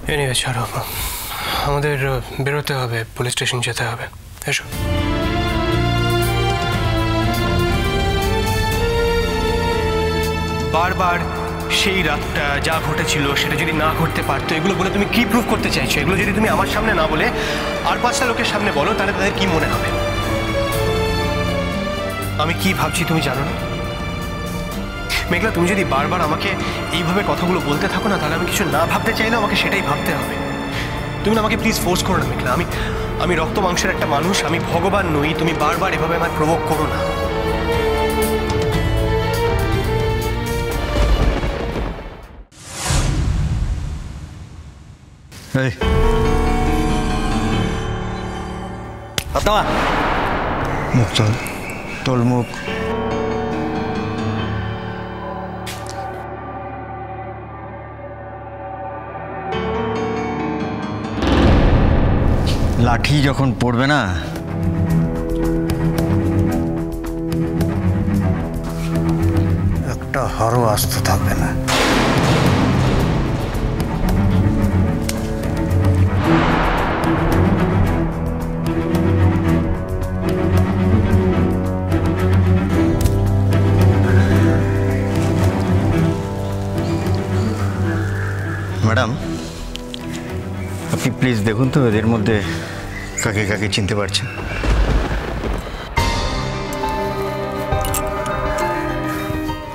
Anyway ছাড়ো, আমাদের বেরোতে হবে, পুলিশ স্টেশন যেতে হবে। এসো। বারবার সেই রাতটা যা ঘটেছিল সেটা যদি না ঘটতে পারতো, এগুলো বলে তুমি কি প্রুভ করতে চাইছো? এগুলো যদি তুমি আমার সামনে না বলে আর 5টা লোকের সামনে বলো, তাহলে তাদের কি মনে হবে? আমি কি ভাবছি তুমি জানো না? মেঘলা, তুমি যদি বারবার আমাকে এইভাবে কথাগুলো বলতে থাকো না, তাহলে আমি কিছু না ভাবতে চাইলে আমাকে সেটাই ভাবতে হবে। তুমি না আমাকে প্লিজ ফোর্স করো না মেঘলা। আমি রক্ত মাংসের একটা মানুষ, আমি ভগবান নই। তুমি বারবার এভাবে আমায় প্রভোগ করো না। মুখ তোল মুখ। লাঠি যখন পড়বে না, একটা হারও আস্ত থাকবে না। ম্যাডাম, আপনি প্লিজ দেখুন তো এদের মধ্যে কাকে কাকে চিনতে পারছেন।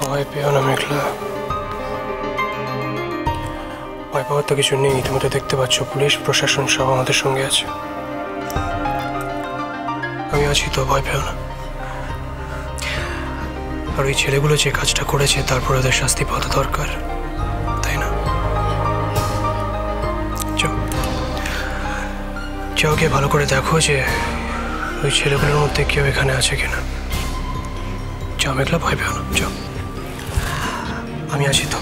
ভয় পেও না মেঘলা, ভয় পাওয়ার তো কিছু নেই। তুমি তো দেখতে পাচ্ছ পুলিশ প্রশাসন সব আমাদের সঙ্গে আছে। আমি আছি তো, ভয় পেও না। আর ওই ছেলেগুলো যে কাজটা করেছে তারপর ওদের শাস্তি পাওয়া দরকার, তাই না? যাও গিয়ে ভালো করে দেখো যে ওই ছেলেগুলোর মধ্যে কেউ এখানে আছে কিনা। যাও মেঘলা, ভয় পেও না, যাও। আমি আছি তো।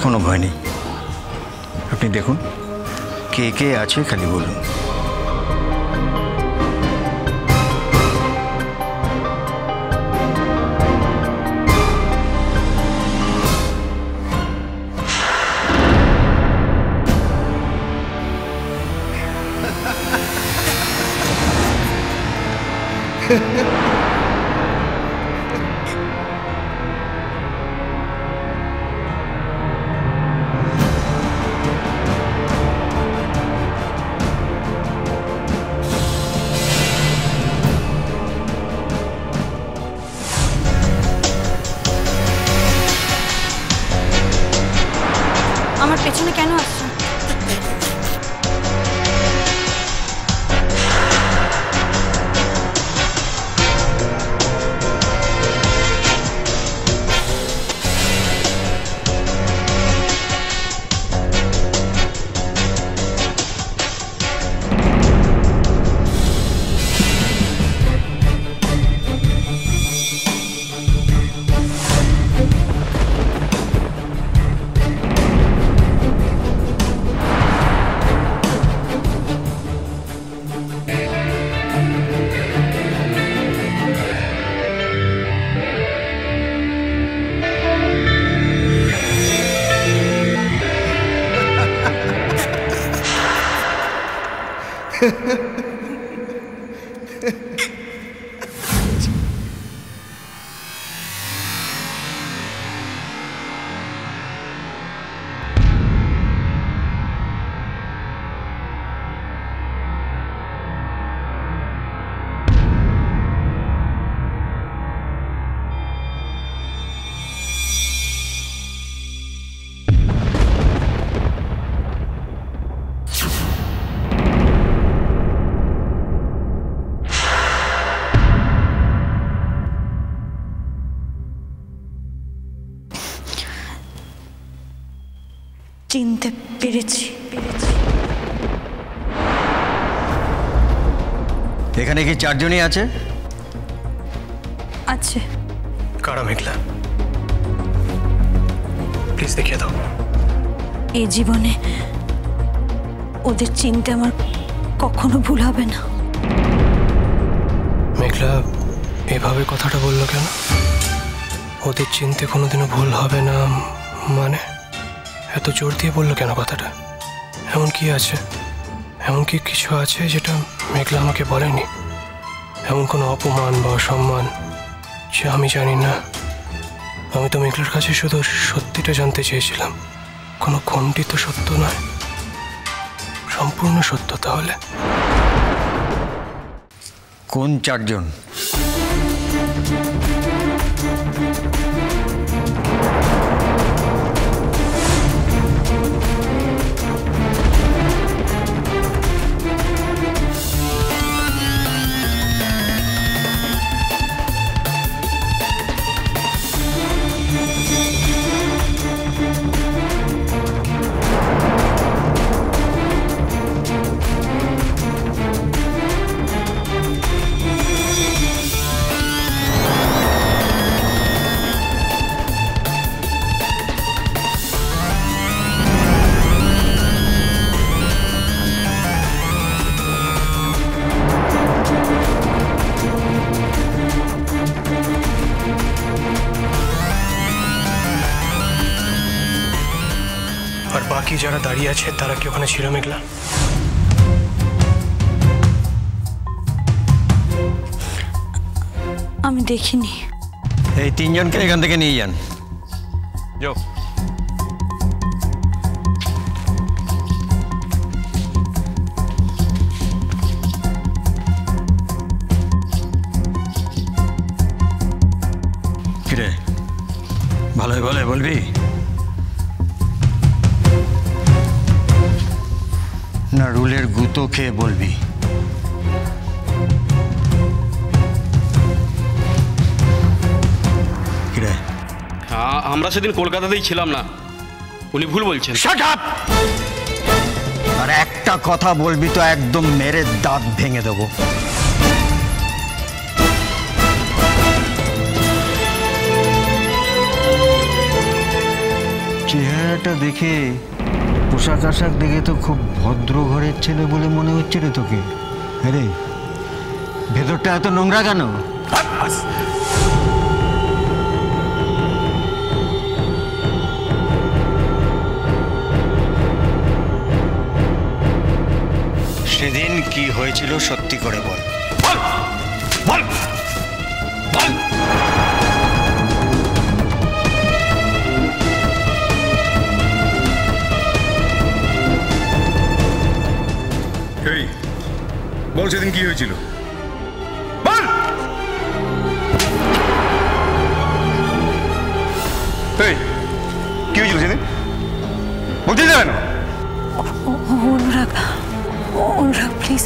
কোনো ভয় নেই, আপনি দেখুন কে কে আছে খালি বলুন। আমার পেছনে কেন আসছো? চিনতে পেরেছি। এখানে কি 4 জনই আছে? আছে। কারা মেঘলা? প্লিজ দেখিয়ে দাও। এই জীবনে ওদের চিনতে আমার কখনো ভুল হবে না। মেঘলা এভাবে কথাটা বললো কেন? ওদের চিনতে কোনোদিনও ভুল হবে না মানে এত জোর দিয়ে বললো কেন কথাটা? এমন কি আছে, এমন কি কিছু আছে যেটা মেঘলা আমাকে বলেনি? এমন কোনো অপমান বা অসম্মান যে আমি জানি না? আমি তো মেঘলার কাছে শুধু সত্যিটা জানতে চেয়েছিলাম, কোনো খণ্ডিত সত্য নয়, সম্পূর্ণ সত্য। তাহলে কোন চারজন? আর বাকি যারা দাঁড়িয়ে আছে তারা কি ওখানে ছিল মেঘলা? আমি দেখিনি। এই তিনজনকে এখান থেকে নিয়ে যান। যাও। কিরে, ভালোই ভালোই বলবি না রুলের গুঁতো খেয়ে বলবি? কিরে, আমরা সেদিন কলকাতাতেই ছিলাম না, উনি ভুল বলছেন। Shut up! আর একটা কথা বলবি তো একদম মেরে দাঁত ভেঙে দেবো। চেহারাটা দেখে, পোশাক আশাক দেখে তো খুব ভদ্র ঘরের ছেলে বলে মনে হচ্ছে রে তোকে। আরে ভেতরটা এত নোংরা কেন? সেদিন কি হয়েছিল সত্যি করে বল। বল বল বল। এই বল সেদিন কি হয়েছিল, বল। এই কি হয়েছিল সেদিন, বলতে কেন? অনুরাগ, অনুরাগ প্লিজ,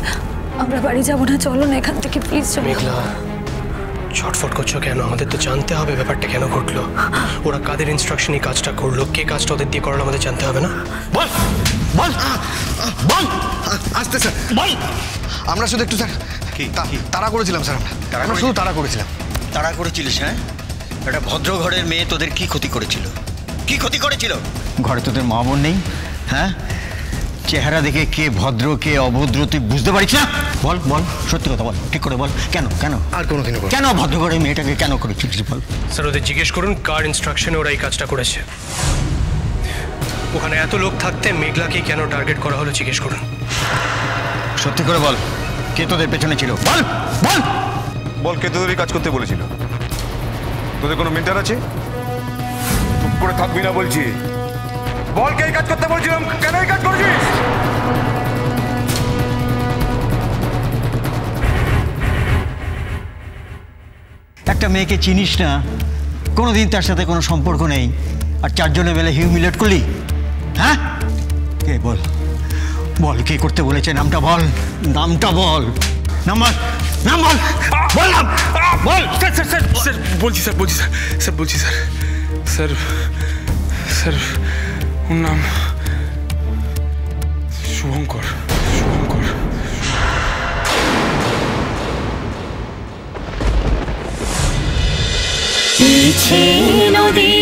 আমরা বাড়ি যাবো না, চলো না এখান থেকে প্লিজ। মেঘলা ছটফট করছো কেন? আমাদের তো জানতে হবে ব্যাপারটা কেন ঘটলো, ওরা কাদের ইনস্ট্রাকশনই কাজটা করলো, কে কাজটা ওদের দিয়ে করালো, আমাদের জানতে হবে না? বল বল বল। আসতে স্যার, বল। আমরা শুধু একটু স্যার তাড়া করেছিলাম স্যার, আমরা শুধু তাড়া করেছিলাম। তাড়া করেছিলিস? হ্যাঁ, একটা ভদ্র ঘরের মেয়ে তোদের কি ক্ষতি করেছিল? কি ক্ষতি করেছিল? ঘরে তোদের মা বোন নেই? হ্যাঁ, চেহারা দেখে কে ভদ্র কে অভদ্র তুই বুঝতে পারিস না? বল বল, সত্যি কথা বল, ঠিক করে বল। কেন কেন আর কোনোদিনও কেন ভদ্র ঘরের মেয়েটাকে কেন করেছিস বল? স্যার ওদের জিজ্ঞেস করুন কার ইনস্ট্রাকশনে ওরা এই কাজটা করেছে। ওখানে এত লোক থাকতে মেঘলাকে কেন টার্গেট করা হলো জিজ্ঞেস করুন। সত্যি করে বল, কে তোদের পেছনে ছিল? বল বল বল, কে তোদের এই কাজ করতে বলেছিল? তোদের কোনো মেন্টার আছে? চুপ করে থাকবি না বলছি। বল, কে এই কাজ করতে বলছিলাম, কেন এই কাজ করছিস? একটা মেয়েকে চিনিস না, কোনোদিন তার সাথে কোনো সম্পর্ক নেই, আর চারজনে মিলে হিউমিলেট করলি? হ্যাঁ, কে বল বল, কে করতে বলেছে? নামটা বল, নামটা বল, নাম বল, নাম বল, বললাম বল। স্যার স্যার স্যার স্যার বলছি স্যার, বলছি স্যার, স্যার বলছি স্যার, স্যার স্যার ওর নাম শুভঙ্কর। শুভঙ্কর। নদী